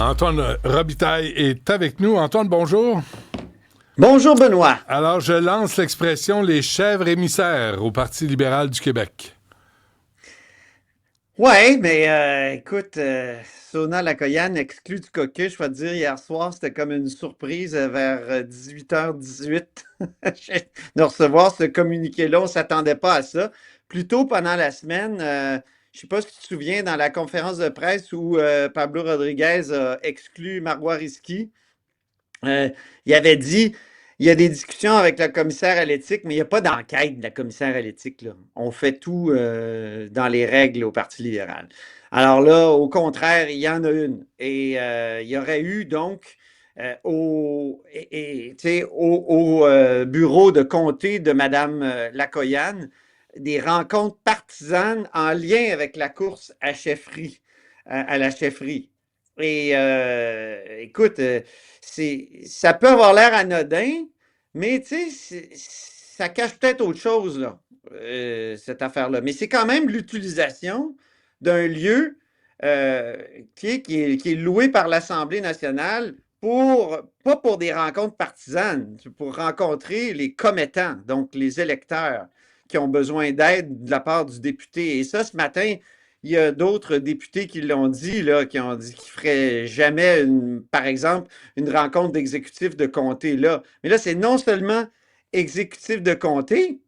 Antoine Robitaille est avec nous. Antoine, bonjour. Bonjour Benoît. Alors, je lance l'expression les chèvres émissaires au Parti libéral du Québec. Ouais, mais écoute, Sona Lacoyane exclut du caucus, je vais te dire, hier soir, c'était comme une surprise vers 18h18 de recevoir ce communiqué-là. On ne s'attendait pas à ça. Plus tôt pendant la semaine, je ne sais pas si tu te souviens, dans la conférence de presse où Pablo Rodriguez a exclu Marois Risky, euh, il avait dit, il y a des discussions avec la commissaire à l'éthique, mais il n'y a pas d'enquête de la commissaire à l'éthique, là. On fait tout dans les règles au Parti libéral. Alors là, au contraire, il y en a une. Et il y aurait eu donc tu sais, au bureau de comté de Mme Lacoyane des rencontres partisanes en lien avec la course à chefferie, à la chefferie. Et écoute, ça peut avoir l'air anodin, mais tu sais, ça cache peut-être autre chose, là, cette affaire-là. Mais c'est quand même l'utilisation d'un lieu qui est loué par l'Assemblée nationale pas pour des rencontres partisanes, pour rencontrer les commettants, donc les électeurs qui ont besoin d'aide de la part du député. Et ça, ce matin, il y a d'autres députés qui l'ont dit, là, qui ont dit qu'ils ne feraient jamais, par exemple, une rencontre d'exécutif de comté là. Mais là, c'est non seulement exécutif de comté,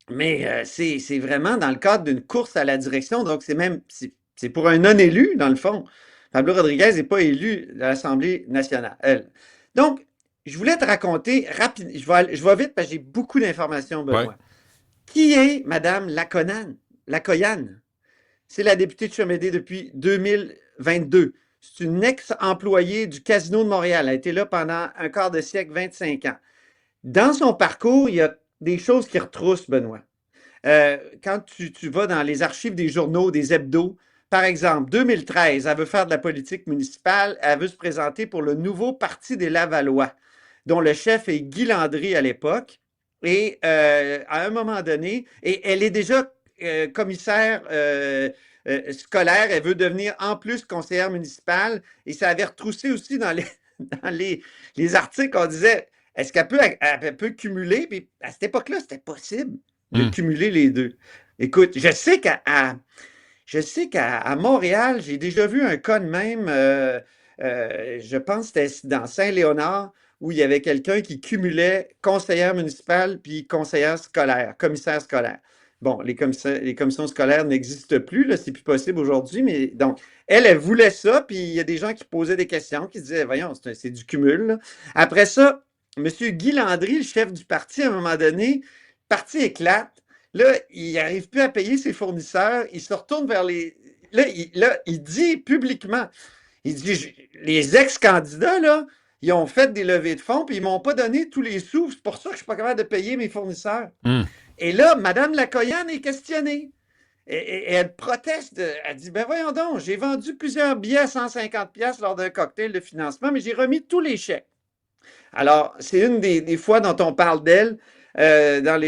mais c'est vraiment dans le cadre d'une course à la direction. Donc, c'est pour un non-élu, dans le fond. Pablo Rodriguez n'est pas élu de l'Assemblée nationale. Donc, je voulais te raconter rapidement, je vais vite parce que j'ai beaucoup d'informations, Ouais. Benoît. Qui est Mme Lacoyane? C'est la députée de Chomédé depuis 2022. C'est une ex-employée du Casino de Montréal. Elle a été là pendant un quart de siècle, 25 ans. Dans son parcours, il y a des choses qui retroussent, Benoît. Quand tu vas dans les archives des journaux, des hebdos, par exemple, 2013, elle veut faire de la politique municipale, elle veut se présenter pour le nouveau Parti des Lavallois, dont le chef est Guy Landry à l'époque. Et à un moment donné, et elle est déjà commissaire scolaire, elle veut devenir en plus conseillère municipale, et ça avait retroussé aussi dans les articles, on disait, est-ce elle peut cumuler? Puis à cette époque-là, c'était possible de Hmm. cumuler les deux. Écoute, je sais qu'à Montréal, j'ai déjà vu un cas de même, je pense que c'était dans Saint-Léonard, où il y avait quelqu'un qui cumulait conseillère municipale puis conseillère scolaire, commissaire scolaire. Bon, les commissions scolaires n'existent plus, là, c'est plus possible aujourd'hui, mais donc, elle voulait ça, puis il y a des gens qui posaient des questions, qui se disaient, voyons, c'est du cumul, là. Après ça, M. Guy Landry, le chef du parti, à un moment donné, le parti éclate. Là, il n'arrive plus à payer ses fournisseurs. Il se retourne vers les. Là, il dit publiquement, il dit, les ex-candidats, là, ils ont fait des levées de fonds, puis ils ne m'ont pas donné tous les sous. C'est pour ça que je ne suis pas capable de payer mes fournisseurs. Hmm. Et là, Mme Lacoyane est questionnée. Et elle proteste. Elle dit, ben voyons donc, j'ai vendu plusieurs billets à 150$ lors d'un cocktail de financement, mais j'ai remis tous les chèques. Alors, c'est une des fois dont on parle d'elle dans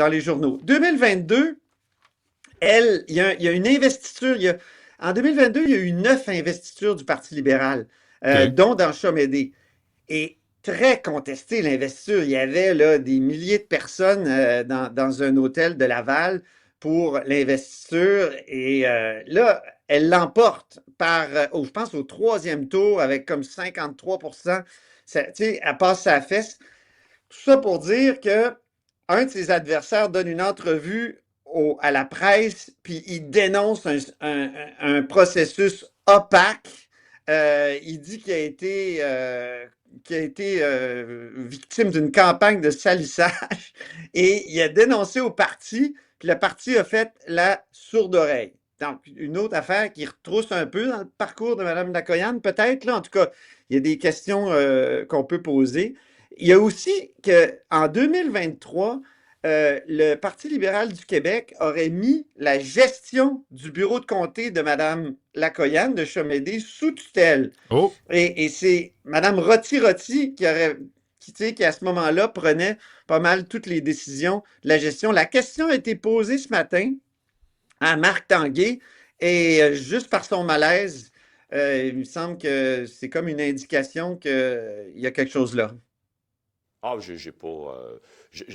les journaux. 2022, il y a une investiture. En 2022, il y a eu 9 investitures du Parti libéral, OK. dont dans Chomédé. Et très contestée, l'investiture. Il y avait là, des milliers de personnes dans un hôtel de Laval pour l'investiture. Et là, elle l'emporte je pense, au troisième tour avec comme 53%. Elle passe sa fesse. Tout ça pour dire que un de ses adversaires donne une entrevue à la presse, puis il dénonce un processus opaque. Il dit qu'il a été victime d'une campagne de salissage et il a dénoncé au parti, puis le parti a fait la sourde oreille. Donc, une autre affaire qui retrousse un peu dans le parcours de Mme Lacoyane, peut-être, là, en tout cas, il y a des questions qu'on peut poser. Il y a aussi qu'en 2023, le Parti libéral du Québec aurait mis la gestion du bureau de comté de Mme Lacoyane de Chomédé sous tutelle. Oh. Et c'est Mme Rotti qui, à ce moment-là, prenait pas mal toutes les décisions de la gestion. La question a été posée ce matin à Marc Tanguay et juste par son malaise, Il me semble que c'est comme une indication qu'il y a quelque chose là. Ah, j'ai pas.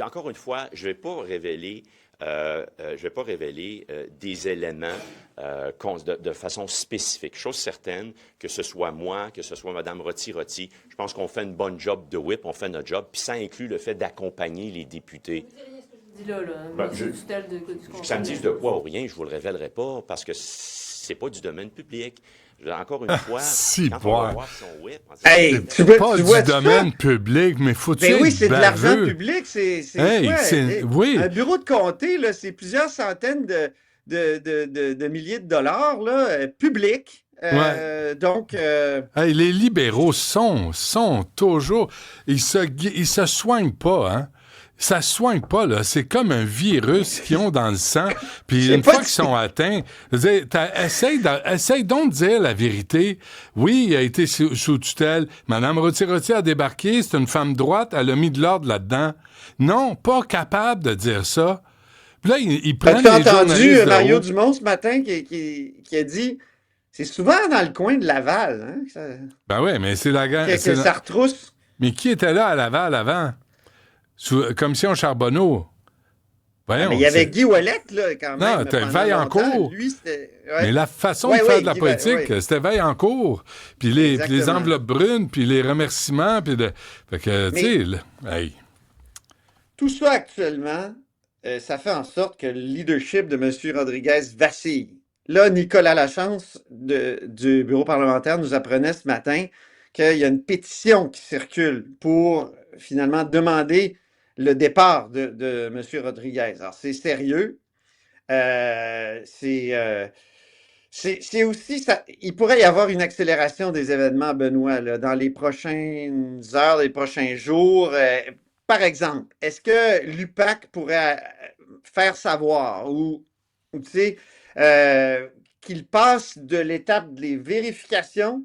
Encore une fois, je vais pas révéler des éléments de façon spécifique. Chose certaine, que ce soit moi, que ce soit Mme Roti-Roti, je pense qu'on fait une bonne job de whip, on fait notre job, puis ça inclut le fait d'accompagner les députés. Dis là, Ben, monsieur tutelle de du que ça me dise de quoi ou rien, je vous le révélerai pas, parce que c'est pas du domaine public. Encore une fois, Si, quand on va boire. voir son whip, on dit, Hey, Pas tu du vois ça? domaine public, mais faut-tu Ben oui, être c'est de l'argent baveux? public. Hey, Quoi? oui. Un bureau de comté, là, c'est plusieurs centaines de milliers de dollars là, publics. Ouais. Donc, Hey, les libéraux sont toujours... Ils se soignent pas, hein? Ça se soigne pas, là. C'est comme un virus qu'ils ont dans le sang. Puis J'ai une pas fois dit- qu'ils sont atteints, je veux dire, essaye donc de dire la vérité. Oui, il a été sous tutelle. Madame Roti-Roti a débarqué. C'est une femme droite. Elle a mis de l'ordre là-dedans. Non, pas capable de dire ça. Puis là, ils prennent as-tu les entendu journalistes de Mario haut. Dumont ce matin qui a dit c'est souvent dans le coin de Laval hein, Ben ouais, mais c'est la... que ça retrousse. Mais qui était là à Laval avant? Commission Charbonneau. Voyons. Mais il y avait Guy Ouellet, là, quand même. Non, t'as pendant Vaillancourt. longtemps. Lui, c'était. Ouais. Mais la façon Ouais, de faire ouais, de la Guy politique, ouais. c'était Vaillancourt. Puis les Exactement. enveloppes brunes, puis les remerciements, puis de... Fait que, tu Mais- sais, hey. Tout ça actuellement, ça fait en sorte que le leadership de M. Rodriguez vacille. Là, Nicolas Lachance du bureau parlementaire nous apprenait ce matin qu'il y a une pétition qui circule pour finalement demander le départ de M. Rodriguez. Alors, c'est sérieux. C'est aussi ça. Il pourrait y avoir une accélération des événements, Benoît, là, dans les prochaines heures, les prochains jours. Par exemple, est-ce que l'UPAC pourrait faire savoir ou, tu sais, qu'il passe de l'étape des vérifications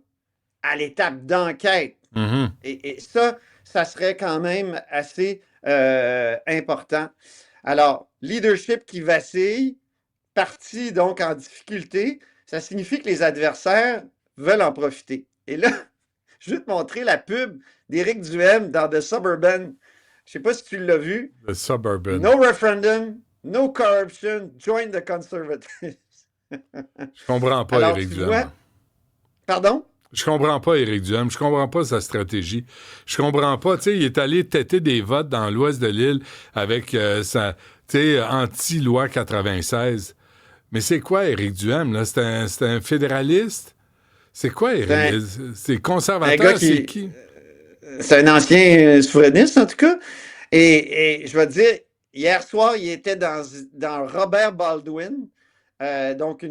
à l'étape d'enquête? Mhm. Et ça serait quand même assez important. Alors, leadership qui vacille, parti donc en difficulté, ça signifie que les adversaires veulent en profiter. Et là, je vais te montrer la pub d'Éric Duhem dans The Suburban. Je ne sais pas si tu l'as vu. The Suburban. No referendum, no corruption, join the conservatives. Je comprends pas Alors, Éric tu Duhem. vois- Pardon? Je comprends pas Éric Duhem. Je comprends pas sa stratégie. Je comprends pas. Tu sais, il est allé têter des votes dans l'ouest de l'île avec sa, tu sais, anti-loi 96. Mais c'est quoi Éric Duhem, là? C'est un fédéraliste? C'est quoi Éric? C'est Un conservateur? gars C'est qui? C'est un ancien souverainiste, en tout cas. Et je vais te dire, hier soir, il était dans Robert Baldwin, donc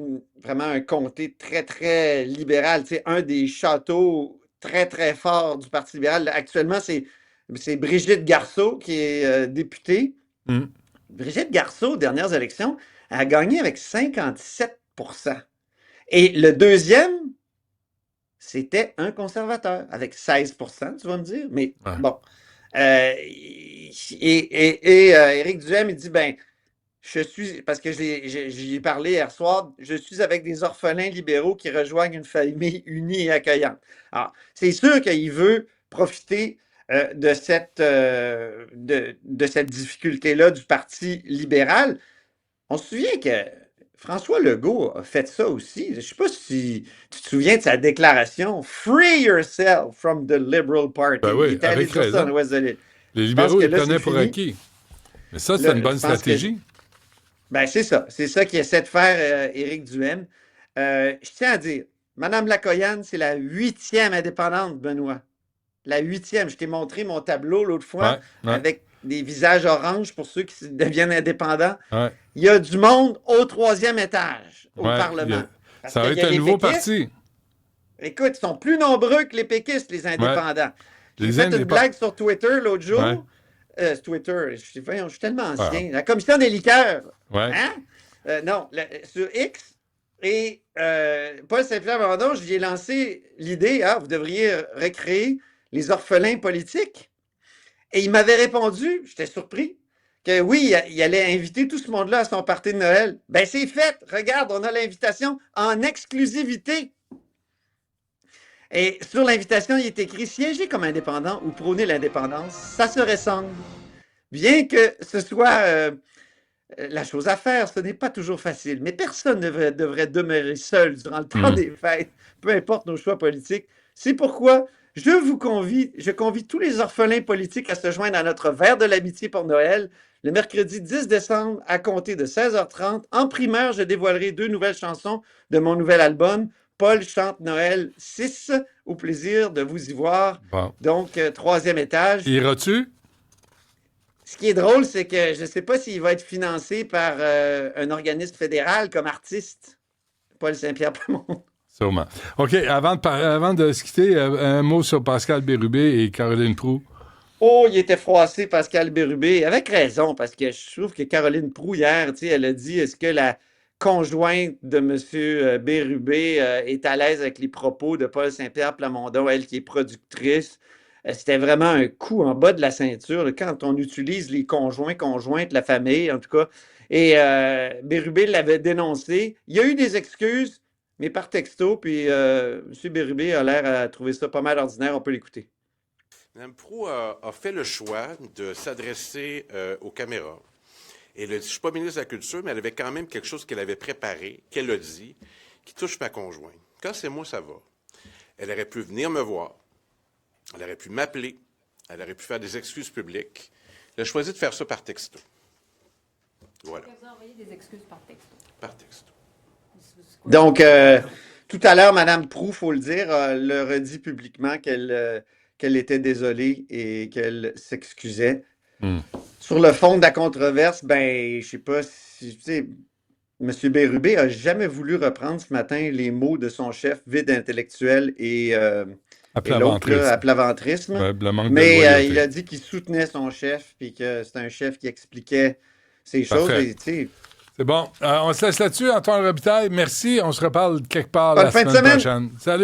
vraiment un comté très, très libéral, tu sais, un des châteaux très, très forts du Parti libéral. Actuellement, c'est Brigitte Garceau qui est députée. Hmm. Brigitte Garceau, aux dernières élections, a gagné avec 57%. Et le deuxième, c'était un conservateur avec 16%, tu vas me dire. Mais Ouais. bon. Éric Duhem, il dit, ben, parce que j'y ai parlé hier soir, je suis avec des orphelins libéraux qui rejoignent une famille unie et accueillante. Alors, c'est sûr qu'il veut profiter de cette difficulté-là du Parti libéral. On se souvient que François Legault a fait ça aussi. Je ne sais pas si tu te souviens de sa déclaration Free yourself from the Liberal Party. Ben oui, Il était allé avec dire ça raison. en Ouest de l'île. Les Je pense libéraux, que ils là, prenaient c'est pour fini. acquis. Mais ça, c'est Là, une bonne je pense que- stratégie. Ben, c'est ça. C'est ça qu'essaie de faire Éric Duhem. Je tiens à dire, Mme Lacoyane, c'est la 8e indépendante, Benoît. La 8e. Je t'ai montré mon tableau l'autre fois Ouais. avec des visages oranges pour ceux qui deviennent indépendants. Ouais. Il y a du monde au 3e étage au Ouais, Parlement. Parce Ça va qu'il y être a un les nouveau péquistes. parti. Écoute, ils sont plus nombreux que les péquistes, les indépendants. J'ai Les fait une indépendants. blague sur Twitter l'autre jour. Ouais. Twitter, je suis tellement ancien. Ouais. La commission des liqueurs. Ouais. Hein? Non, sur X. Et Paul Saint-Pierre Plamondon, je lui ai lancé l'idée, vous devriez recréer les orphelins politiques. Et il m'avait répondu, j'étais surpris, que oui, il allait inviter tout ce monde-là à son party de Noël. Ben c'est fait, regarde, on a l'invitation en exclusivité. Et sur l'invitation, il est écrit « Siéger comme indépendant ou prôner l'indépendance, ça se ressemble. » Bien que ce soit la chose à faire, ce n'est pas toujours facile, mais personne ne devrait demeurer seul durant le temps des fêtes, peu importe nos choix politiques. C'est pourquoi je convie tous les orphelins politiques à se joindre à notre verre de l'amitié pour Noël. Le mercredi 10 décembre, à compter de 16h30, en primeur, je dévoilerai 2 nouvelles chansons de mon nouvel album. Paul chante Noël 6. Au plaisir de vous y voir. Bon. Donc, 3e étage. Iras-tu? Ce qui est drôle, c'est que je ne sais pas s'il va être financé par un organisme fédéral comme artiste. Paul Saint-Pierre Plamondon. Sûrement. OK, avant de se quitter, un mot sur Pascal Bérubé et Caroline Proulx. Oh, il était froissé, Pascal Bérubé, avec raison, parce que je trouve que Caroline Proulx, hier, elle a dit, est-ce que la conjointe de M. Bérubé est à l'aise avec les propos de Paul Saint-Pierre Plamondon, elle qui est productrice? C'était vraiment un coup en bas de la ceinture, là, quand on utilise les conjointes, la famille, en tout cas. Et Bérubé l'avait dénoncé. Il y a eu des excuses, mais par texto, puis M. Bérubé a l'air à trouver ça pas mal ordinaire. On peut l'écouter. Mme Proulx a fait le choix de s'adresser aux caméras. Et elle a dit, je ne suis pas ministre de la Culture, mais elle avait quand même quelque chose qu'elle avait préparé, qu'elle a dit, qui touche ma conjointe. Quand c'est moi, ça va. Elle aurait pu venir me voir. Elle aurait pu m'appeler. Elle aurait pu faire des excuses publiques. Elle a choisi de faire ça par texto. Voilà. Elle vous a envoyé des excuses par texto. Par texto. Donc, tout à l'heure, Mme Proulx, il faut le dire, le redit publiquement qu'elle était désolée et qu'elle s'excusait. Sur le fond de la controverse, ben, je sais pas si, tu sais, M. Bérubé a jamais voulu reprendre ce matin les mots de son chef vide intellectuel et l'autre, là, aplaventrisme. Ouais, le manque de Mais loyauté. il a dit qu'il soutenait son chef puis que c'est un chef qui expliquait ces choses. Parfait. Et, tu sais, C'est bon. On se laisse là-dessus, Antoine Robitaille. Merci. On se reparle quelque part Bonne la fin de semaine semaine. prochaine. Salut.